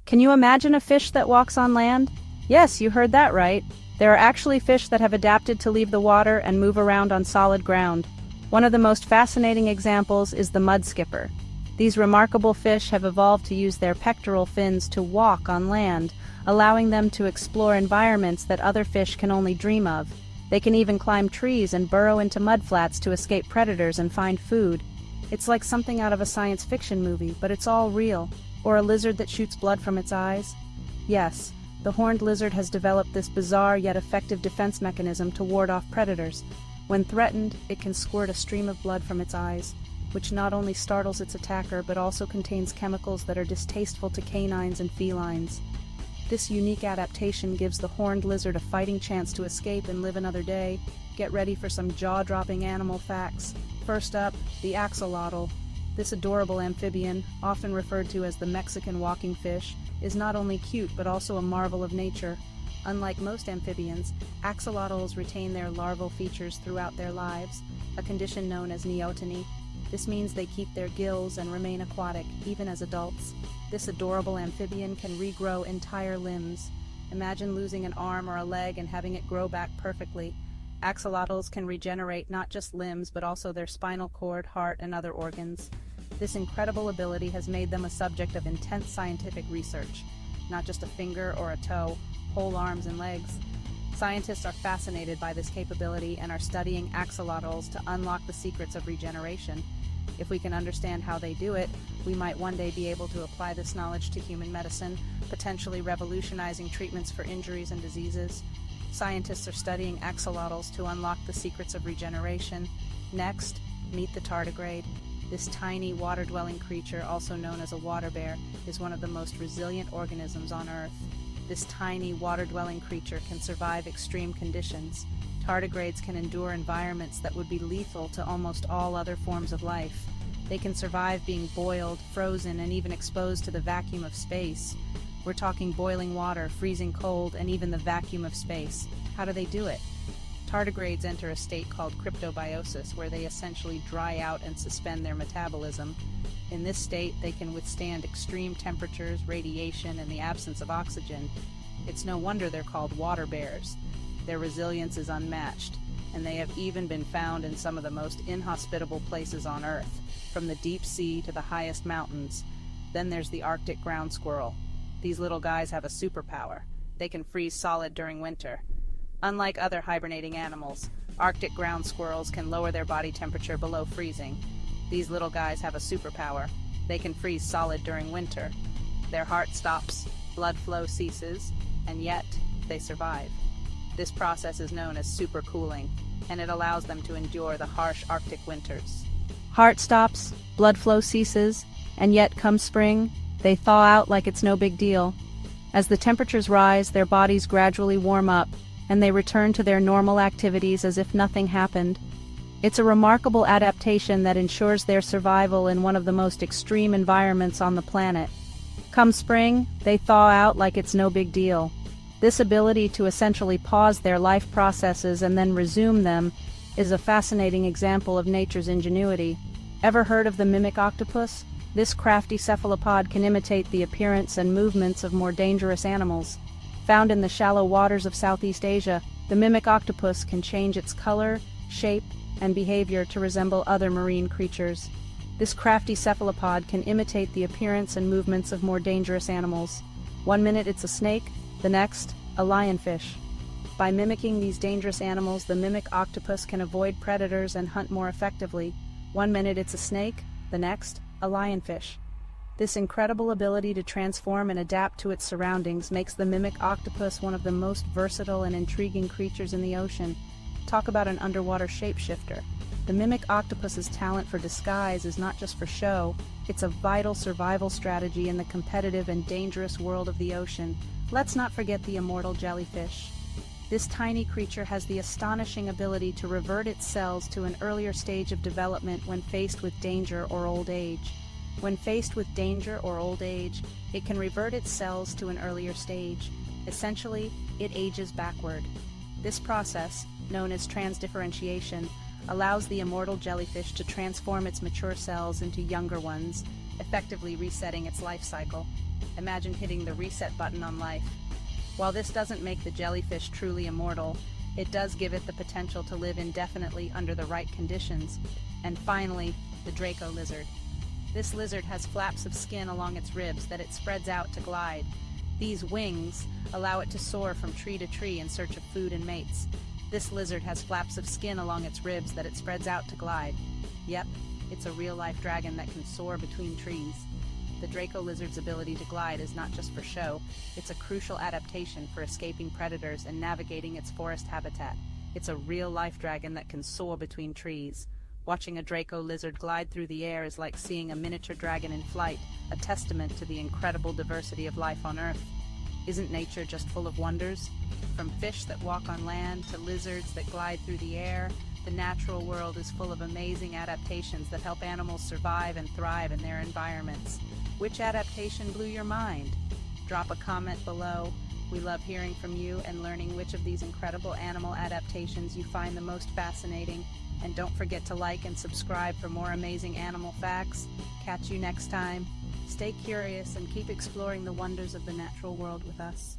Can you imagine a fish that walks on land? Yes, you heard that right. There are actually fish that have adapted to leave the water and move around on solid ground. One of the most fascinating examples is the mud skipper. These remarkable fish have evolved to use their pectoral fins to walk on land, allowing them to explore environments that other fish can only dream of. They can even climb trees and burrow into mudflats to escape predators and find food. It's like something out of a science fiction movie, but it's all real. Or a lizard that shoots blood from its eyes? Yes, the horned lizard has developed this bizarre yet effective defense mechanism to ward off predators. When threatened, it can squirt a stream of blood from its eyes, which not only startles its attacker but also contains chemicals that are distasteful to canines and felines. This unique adaptation gives the horned lizard a fighting chance to escape and live another day. Get ready for some jaw-dropping animal facts. First up, the axolotl. This adorable amphibian, often referred to as the Mexican walking fish, is not only cute but also a marvel of nature. Unlike most amphibians, axolotls retain their larval features throughout their lives, a condition known as neoteny. This means they keep their gills and remain aquatic, even as adults. This adorable amphibian can regrow entire limbs. Imagine losing an arm or a leg and having it grow back perfectly. Axolotls can regenerate not just limbs but also their spinal cord, heart, and other organs. This incredible ability has made them a subject of intense scientific research. Not just a finger or a toe, whole arms and legs. Scientists are fascinated by this capability and are studying axolotls to unlock the secrets of regeneration. If we can understand how they do it, we might one day be able to apply this knowledge to human medicine, potentially revolutionizing treatments for injuries and diseases. Scientists are studying axolotls to unlock the secrets of regeneration. Next, meet the tardigrade. This tiny water-dwelling creature, also known as a water bear, is one of the most resilient organisms on Earth. This tiny water-dwelling creature can survive extreme conditions. Tardigrades can endure environments that would be lethal to almost all other forms of life. They can survive being boiled, frozen, and even exposed to the vacuum of space. We're talking boiling water, freezing cold, and even the vacuum of space. How do they do it? Tardigrades enter a state called cryptobiosis, where they essentially dry out and suspend their metabolism. In this state, they can withstand extreme temperatures, radiation, and the absence of oxygen. It's no wonder they're called water bears. Their resilience is unmatched, and they have even been found in some of the most inhospitable places on Earth, from the deep sea to the highest mountains. Then there's the Arctic ground squirrel. These little guys have a superpower. They can freeze solid during winter. Unlike other hibernating animals, Arctic ground squirrels can lower their body temperature below freezing. These little guys have a superpower. They can freeze solid during winter. Their heart stops, blood flow ceases, and yet they survive. This process is known as supercooling, and it allows them to endure the harsh Arctic winters. Heart stops, blood flow ceases, and yet come spring, they thaw out like it's no big deal. As the temperatures rise, their bodies gradually warm up, and they return to their normal activities as if nothing happened. It's a remarkable adaptation that ensures their survival in one of the most extreme environments on the planet. Come spring, they thaw out like it's no big deal. This ability to essentially pause their life processes and then resume them is a fascinating example of nature's ingenuity. Ever heard of the mimic octopus? This crafty cephalopod can imitate the appearance and movements of more dangerous animals. Found in the shallow waters of Southeast Asia, the mimic octopus can change its color, shape, and behavior to resemble other marine creatures. This crafty cephalopod can imitate the appearance and movements of more dangerous animals. One minute it's a snake, the next, a lionfish. By mimicking these dangerous animals, the mimic octopus can avoid predators and hunt more effectively. One minute it's a snake, the next, a lionfish. This incredible ability to transform and adapt to its surroundings makes the mimic octopus one of the most versatile and intriguing creatures in the ocean. Talk about an underwater shapeshifter. The mimic octopus's talent for disguise is not just for show, it's a vital survival strategy in the competitive and dangerous world of the ocean. Let's not forget the immortal jellyfish. This tiny creature has the astonishing ability to revert its cells to an earlier stage of development when faced with danger or old age. When faced with danger or old age, it can revert its cells to an earlier stage. Essentially, it ages backward. This process, known as transdifferentiation, allows the immortal jellyfish to transform its mature cells into younger ones. effectively resetting its life cycle. Imagine hitting the reset button on life. While this doesn't make the jellyfish truly immortal, it does give it the potential to live indefinitely under the right conditions. And finally, the Draco lizard. This lizard has flaps of skin along its ribs that it spreads out to glide. These wings allow it to soar from tree to tree in search of food and mates. This lizard has flaps of skin along its ribs that it spreads out to glide. Yep, it's a real-life dragon that can soar between trees. The Draco lizard's ability to glide is not just for show, it's a crucial adaptation for escaping predators and navigating its forest habitat. It's a real-life dragon that can soar between trees. Watching a Draco lizard glide through the air is like seeing a miniature dragon in flight, a testament to the incredible diversity of life on Earth. Isn't nature just full of wonders? From fish that walk on land to lizards that glide through the air, the natural world is full of amazing adaptations that help animals survive and thrive in their environments. Which adaptation blew your mind? Drop a comment below. We love hearing from you and learning which of these incredible animal adaptations you find the most fascinating. And don't forget to like and subscribe for more amazing animal facts. Catch you next time. Stay curious and keep exploring the wonders of the natural world with us.